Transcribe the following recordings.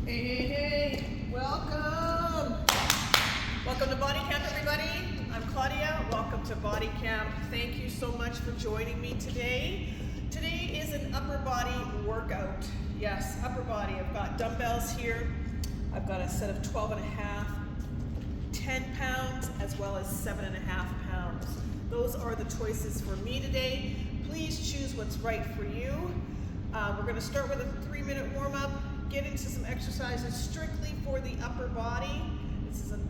Hey, welcome. Welcome to Body Camp, everybody. I'm Claudia. Welcome to Body Camp. Thank you so much for joining me today. Today is an upper body workout. Yes, upper body. I've got dumbbells here. I've got a set of 12 and a half, 10 pounds, as well as 7.5 pounds. Those are the choices for me today. Please choose what's right for you. We're going to start with a 3-minute warm-up. Get into some exercises strictly for the upper body. This is an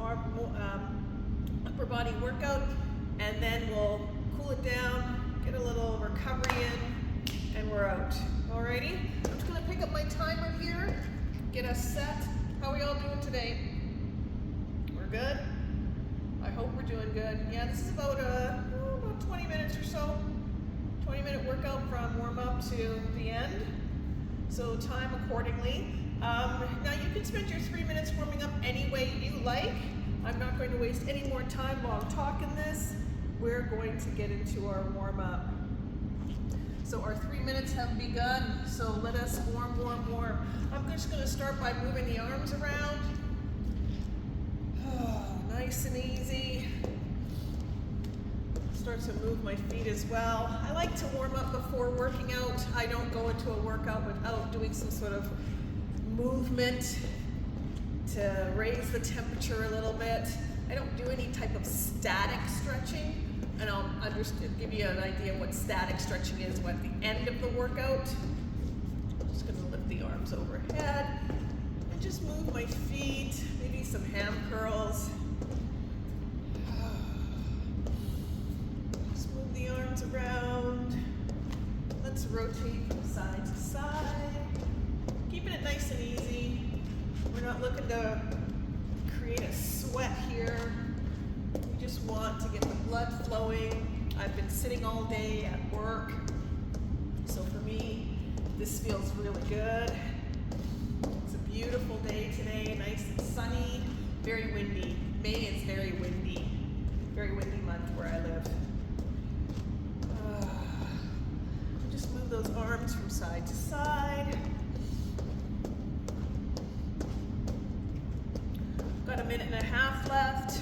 upper body workout, and then we'll cool it down, get a little recovery in, and we're out. Alrighty? I'm just going to pick up my timer here, get us set. How are we all doing today? We're good? I hope we're doing good. Yeah, this is about 20 minutes or so. 20-minute workout from warm-up to the end. So time accordingly. Now you can spend your 3 minutes warming up any way you like. I'm not going to waste any more time while I'm talking this. We're going to get into our warm-up. So our 3 minutes have begun. So let us warm. I'm just going to start by moving the arms around. Oh, nice and easy. Start to move my feet as well. I like to warm up before working out. I don't go into a workout without doing some sort of movement to raise the temperature a little bit. I don't do any type of static stretching, and I'll give you an idea of what static stretching is at the end of the workout. I'm just going to lift the arms overhead and just move my feet, maybe some ham curls. The arms around. Let's rotate from side to side. Keeping it nice and easy. We're not looking to create a sweat here. We just want to get the blood flowing. I've been sitting all day at work, so for me, this feels really good. It's a beautiful day today, nice and sunny, very windy. May is very windy month where I live. Move those arms from side to side. Got a minute and a half left.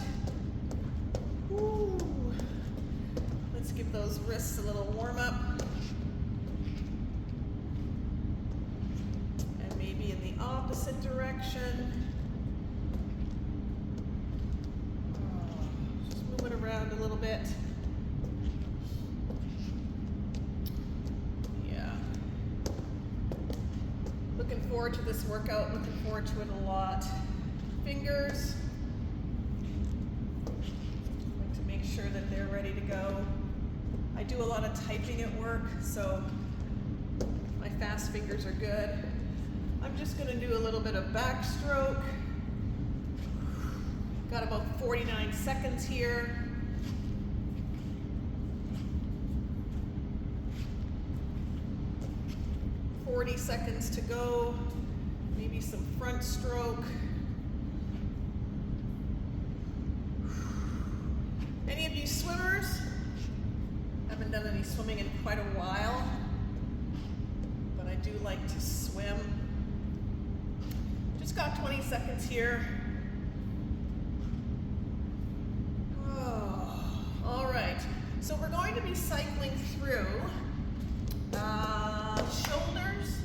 Woo. Let's give those wrists a little warm up. And maybe in the opposite direction. Just move it around a little bit. Looking forward to this workout, looking forward to it a lot. Fingers, I like to make sure that they're ready to go. I do a lot of typing at work, so my fast fingers are good. I'm just gonna do a little bit of backstroke. Got about 49 seconds here. ,40 seconds to go, maybe some front stroke. Any of you swimmers? Haven't done any swimming in quite a while, but I do like to swim. Just got 20 seconds here. Oh, all right, so we're going to be cycling through shoulders,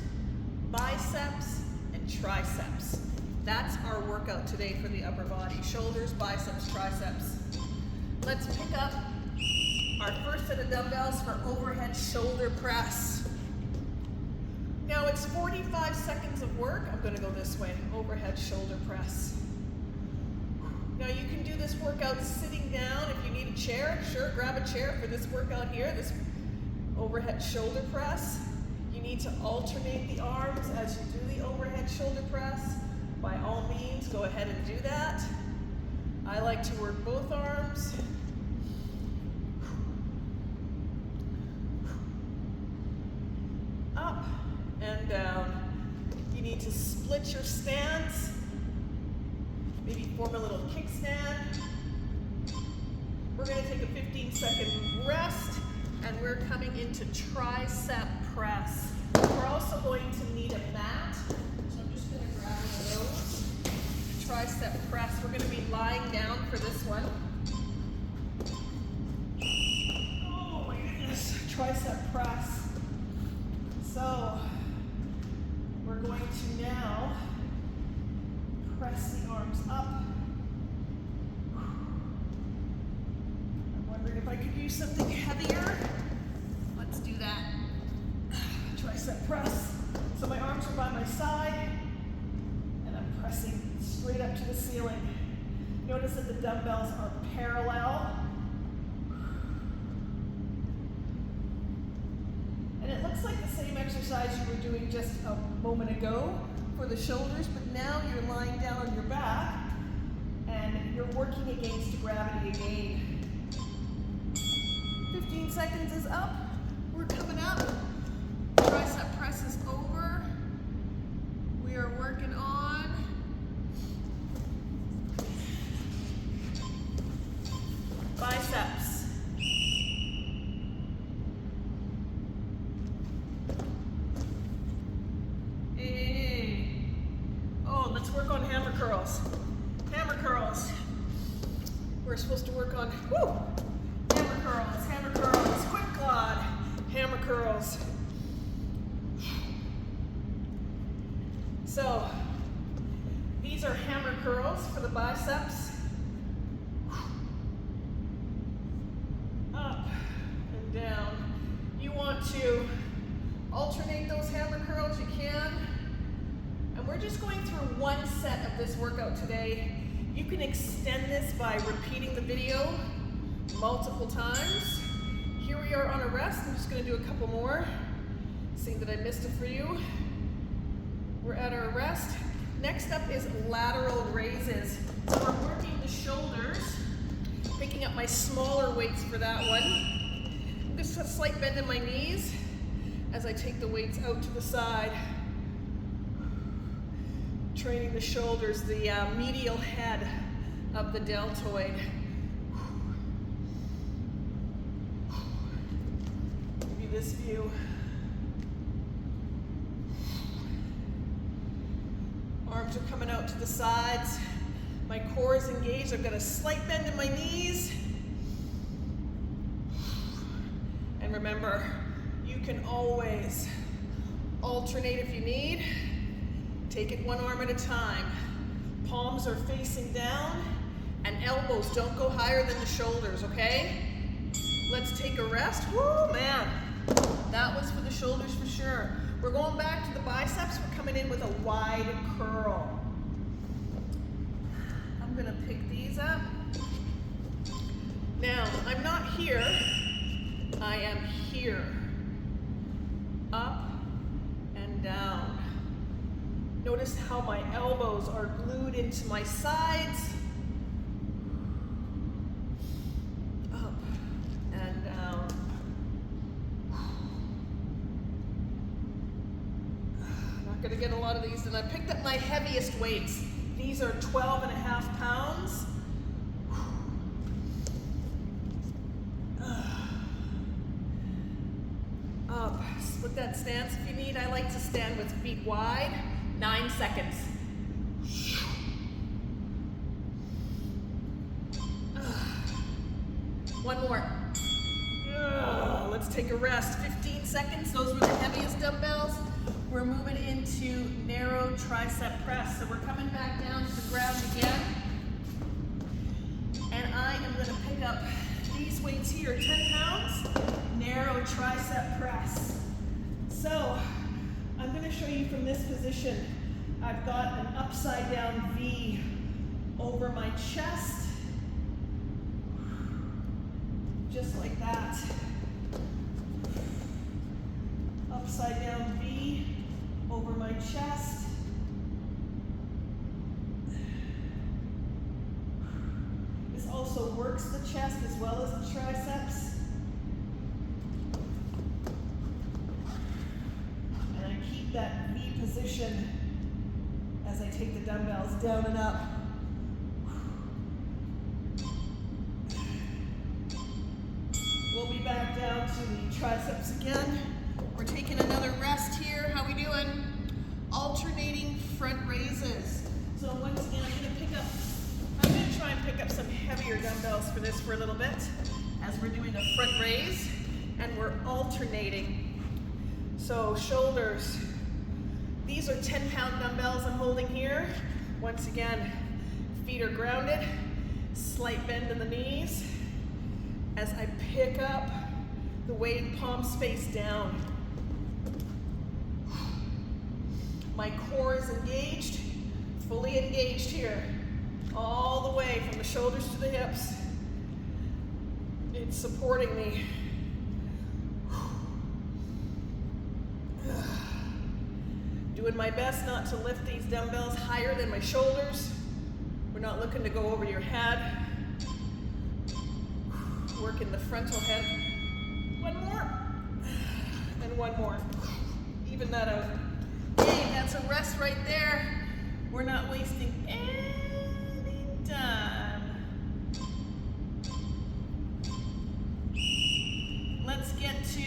biceps, and triceps. That's our workout today for the upper body. Shoulders, biceps, triceps. Let's pick up our first set of dumbbells for overhead shoulder press. Now it's 45 seconds of work. I'm going to go this way, overhead shoulder press. Now you can do this workout sitting down. If you need a chair, sure, grab a chair for this workout here, this overhead shoulder press. You need to alternate the arms as you do the overhead shoulder press. By all means, go ahead and do that. I like to work both arms. Up and down. You need to split your stance. Maybe form a little kickstand. We're going to take a 15-second rest. And we're coming into tricep press. We're also going to need a mat, so I'm just going to grab one of those. for this one. Oh my goodness, tricep press. So we're going to now press the arms up. I'm wondering if I could use something heavier. Let's do that. Tricep press. So my arms are by my side and I'm pressing straight up to the ceiling. Notice that the dumbbells are parallel. And it looks like the same exercise you were doing just a moment ago for the shoulders, but now you're lying down on your back and you're working against gravity again. 15 seconds is up. We're coming up. Tricep press is over. We are working on biceps. Hey. Oh, let's work on hammer curls. Hammer curls. We're supposed to work on, hammer curls, quick quad, hammer curls. So, these are hammer curls for the biceps. Up and down. You want to alternate those hammer curls, you can. And we're just going through one set of this workout today. You can extend this by repeating the video multiple times. Here we are on a rest. I'm just going to do a couple more. Seeing that I missed it for you. We're at our rest. Next up is lateral raises. So we're working the shoulders, picking up my smaller weights for that one. Just a slight bend in my knees as I take the weights out to the side. Training the shoulders, the medial head of the deltoid. Give you this view. Arms are coming out to the sides. My core is engaged. I've got a slight bend in my knees. And remember, you can always alternate if you need. Take it one arm at a time. Palms are facing down and elbows don't go higher than the shoulders, okay? Let's take a rest. Woo, man. That was for the shoulders for sure. We're going back to the biceps. We're coming in with a wide curl. I'm gonna pick these up. Now, I'm not here. I am here. Up and down. Notice how my elbows are glued into my sides. Up and down. Not gonna get a lot of these, and I picked up my heaviest weights. These are 12.5 pounds. Up, split that stance if you need. I like to stand with feet wide. 9 seconds. One more. Let's take a rest. 15 seconds. Those were the heaviest dumbbells. We're moving into narrow tricep press. So we're coming back down to the ground again. And I am going to pick up these weights here, 10 pounds, narrow tricep press. So I'm going to show you from this position. I've got an upside down V over my chest, just like that. Upside down V over my chest. This also works the chest as well as the triceps. And I keep that V position as I take the dumbbells down and up. We'll be back down to the triceps again. We're taking another rest here. How we doing? Alternating front raises. So once again, I'm gonna try and pick up some heavier dumbbells for this for a little bit as we're doing a front raise and we're alternating. So shoulders, these are 10-pound dumbbells I'm holding here. Once again, feet are grounded, slight bend in the knees as I pick up the weighted palm space down. My core is engaged, fully engaged here, all the way from the shoulders to the hips. It's supporting me. Doing my best not to lift these dumbbells higher than my shoulders. We're not looking to go over your head. Working the frontal head. One more. And one more. Even that out. Hey, that's a rest right there. We're not wasting any time. Let's get to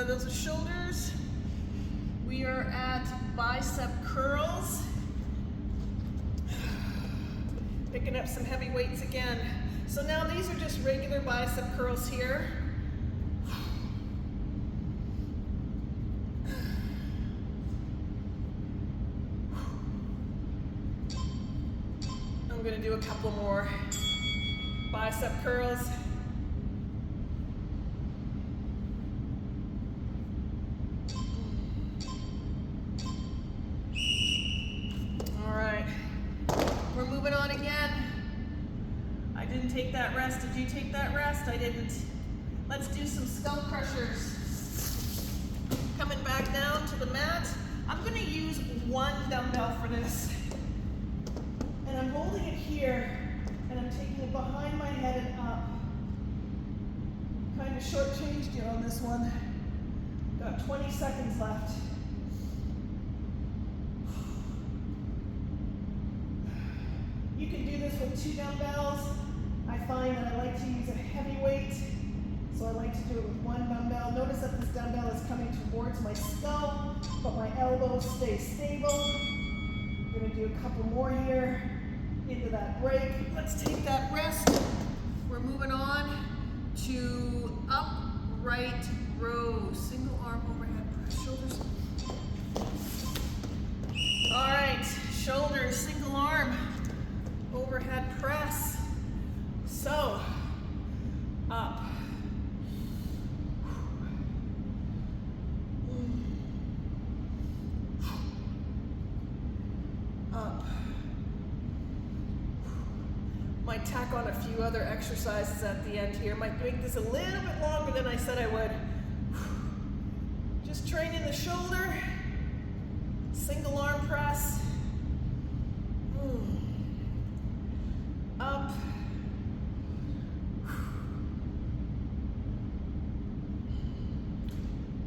those are shoulders. We are at bicep curls. Picking up some heavy weights again. So now these are just regular bicep curls here. I'm going to do a couple more bicep curls. All right, we're moving on again. I didn't take that rest. Did you take that rest? I didn't. Let's do some skull crushers. Coming back down to the mat. I'm going to use one dumbbell for this. And I'm holding it here, and I'm taking it behind my head and up. Kind of shortchanged you on this one. Got 20 seconds left. You can do this with 2 dumbbells. I find that I like to use a heavy weight, so I like to do it with 1 dumbbell. Notice that this dumbbell is coming towards my skull, but my elbows stay stable. I'm going to do a couple more here into that break. Let's take that rest. We're moving on to upright rows. Single arm overhead press, shoulders. All right, shoulders, single arm overhead press. So, up. Up. Might tack on a few other exercises at the end here. Might make this a little bit longer than I said I would. Just training the shoulder. Single arm press. Up.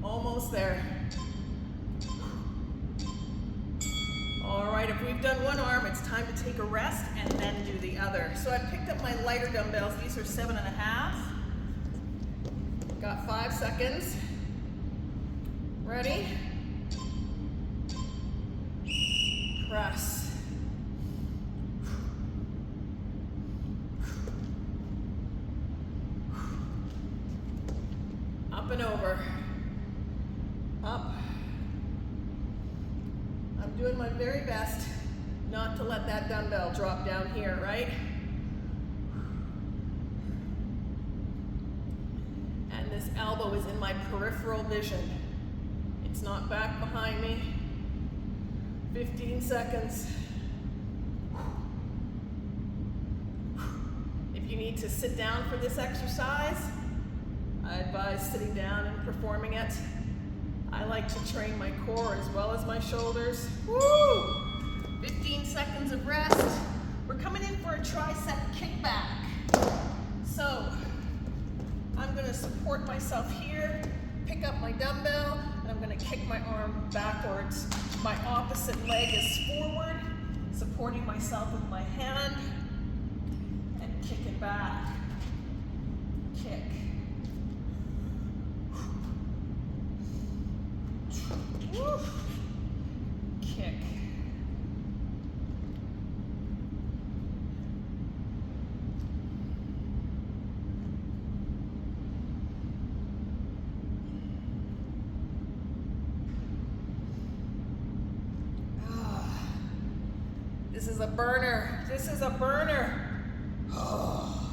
Almost there. All right, if we've done one arm, it's time to take a rest and then do the other. So I picked up my lighter dumbbells. These are 7.5. Got 5 seconds. Ready? Press. Up and over. Up. I'm doing my very best not to let that dumbbell drop down here, right? And this elbow is in my peripheral vision. It's not back behind me. 15 seconds. If you need to sit down for this exercise, I advise sitting down and performing it. I like to train my core as well as my shoulders. Woo! 15 seconds of rest. We're coming in for a tricep kickback. So, I'm gonna support myself here, pick up my dumbbell, and I'm gonna kick my arm backwards. My opposite leg is forward, supporting myself with my hand, and kick it back. Kick. Woo. Kick. This is a burner. This is a burner. Oh.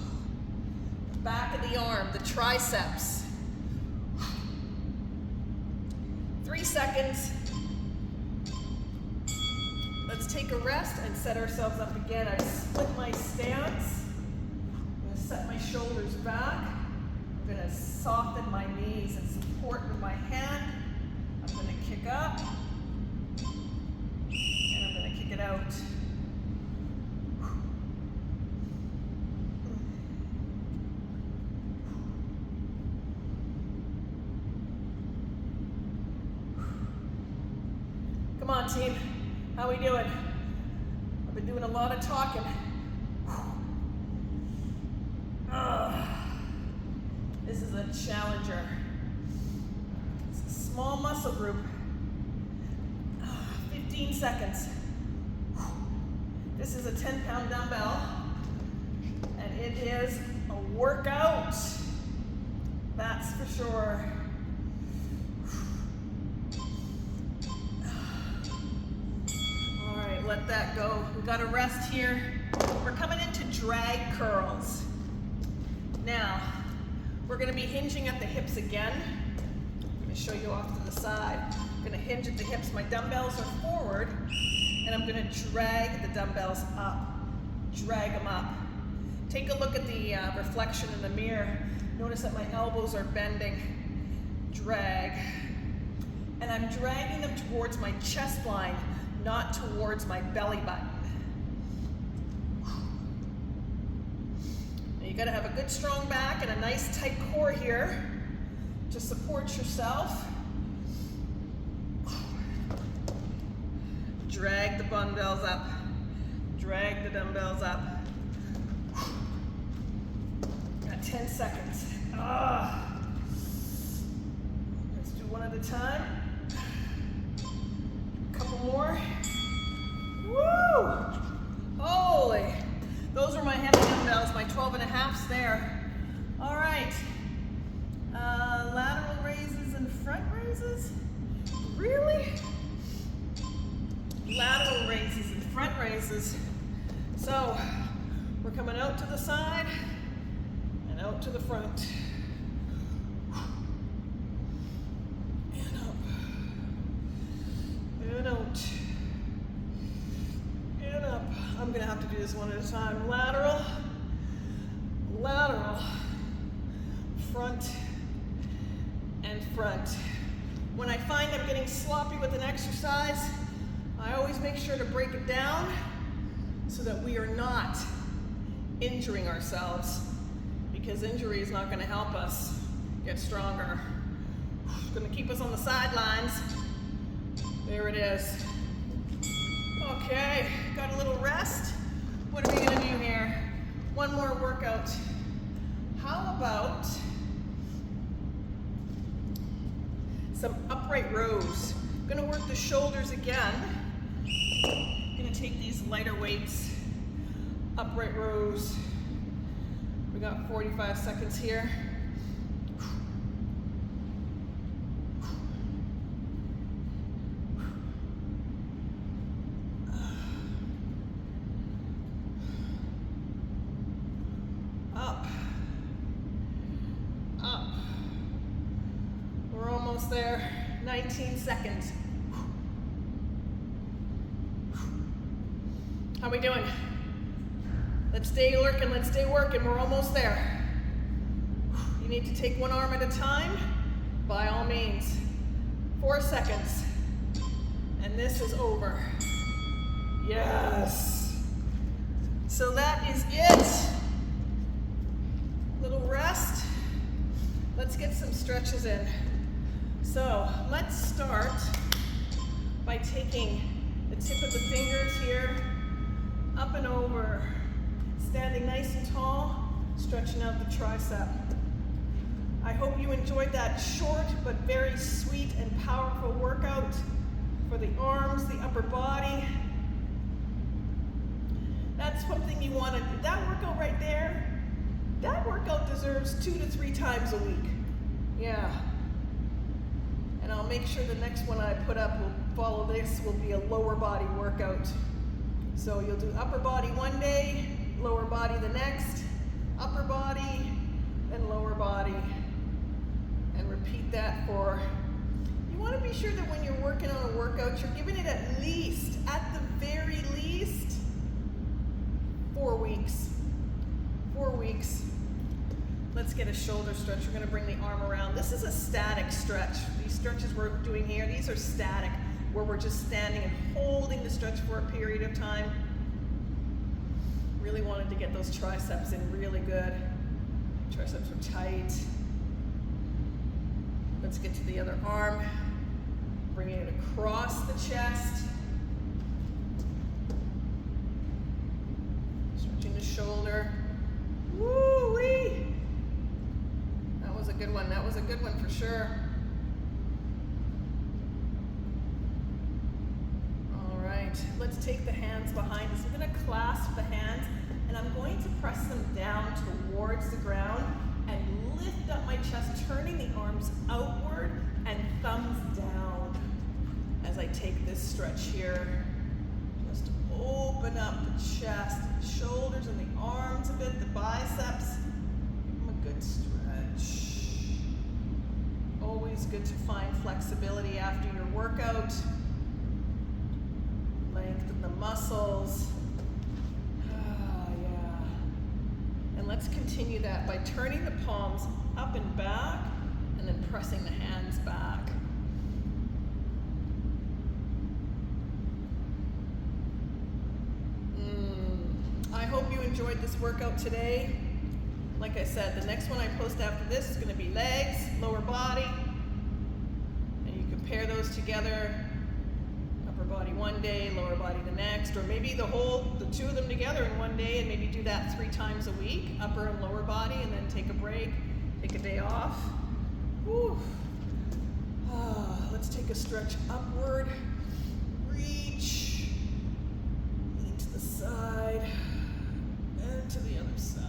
Back of the arm, the triceps. 3 seconds. Let's take a rest and set ourselves up again. I split my stance. I'm going to set my shoulders back. I'm going to soften my knees and support with my hand. I'm going to kick up. And I'm going to kick it out. Come on, team. How we doing? I've been doing a lot of talking. This is a challenger. It's a small muscle group. 15 seconds. This is a 10-pound dumbbell, and it is a workout. That's for sure. Let that go. We got to rest here. We're coming into drag curls. Now, we're going to be hinging at the hips again. I'm going to show you off to the side. I'm going to hinge at the hips. My dumbbells are forward, and I'm going to drag the dumbbells up. Drag them up. Take a look at the reflection in the mirror. Notice that my elbows are bending. Drag. And I'm dragging them towards my chest line, not towards my belly button. Now you gotta have a good strong back and a nice tight core here to support yourself. Drag the dumbbells up. Drag the dumbbells up. Got 10 seconds. Let's do one at a time. Couple more. Woo! Holy. Those are my heavy dumbbells, my 12.5s there. All right. Lateral raises and front raises? Really? Lateral raises and front raises. So, we're coming out to the side and out to the front. And out, and up. I'm gonna have to do this one at a time. Lateral, lateral, front, and front. When I find I'm getting sloppy with an exercise, I always make sure to break it down so that we are not injuring ourselves, because injury is not gonna help us get stronger. It's gonna keep us on the sidelines. There it is. Okay, got a little rest. What are we gonna do here? One more workout. How about some upright rows? Gonna work the shoulders again. Gonna take these lighter weights, upright rows. We got 45 seconds here. There, 19 seconds. How we doing? Let's stay lurking, let's stay working, we're almost there. You need to take one arm at a time, by all means. 4 seconds, and this is over. Yes. So that is it. Little rest. Let's get some stretches in. So let's start by taking the tip of the fingers here, up and over, standing nice and tall, stretching out the tricep. I hope you enjoyed that short but very sweet and powerful workout for the arms, the upper body. That's something you want to do. That workout right there, that workout deserves 2 to 3 times a week. Yeah. And I'll make sure the next one I put up will follow this, will be a lower body workout. So you'll do upper body one day, lower body the next, upper body and lower body. And repeat that for, you want to be sure that when you're working on a workout, you're giving it at the very least, 4 weeks. 4 weeks. Let's get a shoulder stretch. We're going to bring the arm around. This is a static stretch. These stretches we're doing here, these are static, where we're just standing and holding the stretch for a period of time. Really wanted to get those triceps in really good. Triceps are tight. Let's get to the other arm. Bringing it across the chest. Stretching the shoulder. Woo-wee! That was a good one. That was a good one for sure. All right, let's take the hands behind us. I'm going to clasp the hands and I'm going to press them down towards the ground and lift up my chest, turning the arms outward and thumbs down as I take this stretch here. Just open up the chest, the shoulders and the arms a bit, the biceps. Give them a good stretch. Always good to find flexibility after your workout. Lengthen the muscles. And let's continue that by turning the palms up and back and then pressing the hands back. I hope you enjoyed this workout today. Like I said, the next one I post after this is going to be legs, lower body, and you compare those together. Upper body one day, lower body the next, or maybe the two of them together in one day, and maybe do that 3 times a week, upper and lower body, and then take a break, take a day off. Whew. Let's take a stretch upward, reach, lean to the side, and to the other side.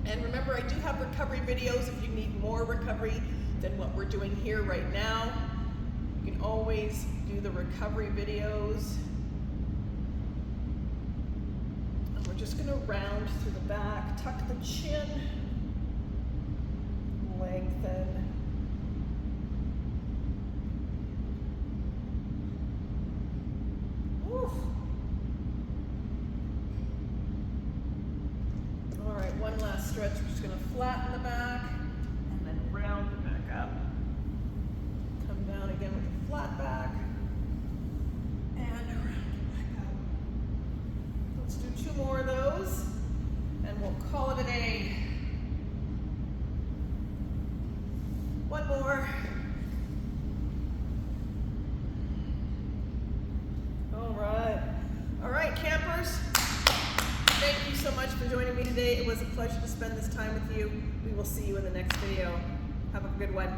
And remember, I do have recovery videos if you need more recovery than what we're doing here right now. You can always do the recovery videos. And we're just going to round through the back, tuck the chin, lengthen. Woof. All right, one last stretch. We're just going to flatten the back and then round it back up. Come down again with a flat back and round it back up. Let's do 2 more of those and we'll call it a day. One more. All right, campers. Thank you so much for joining me today. It was a pleasure to spend this time with you. We will see you in the next video. Have a good one.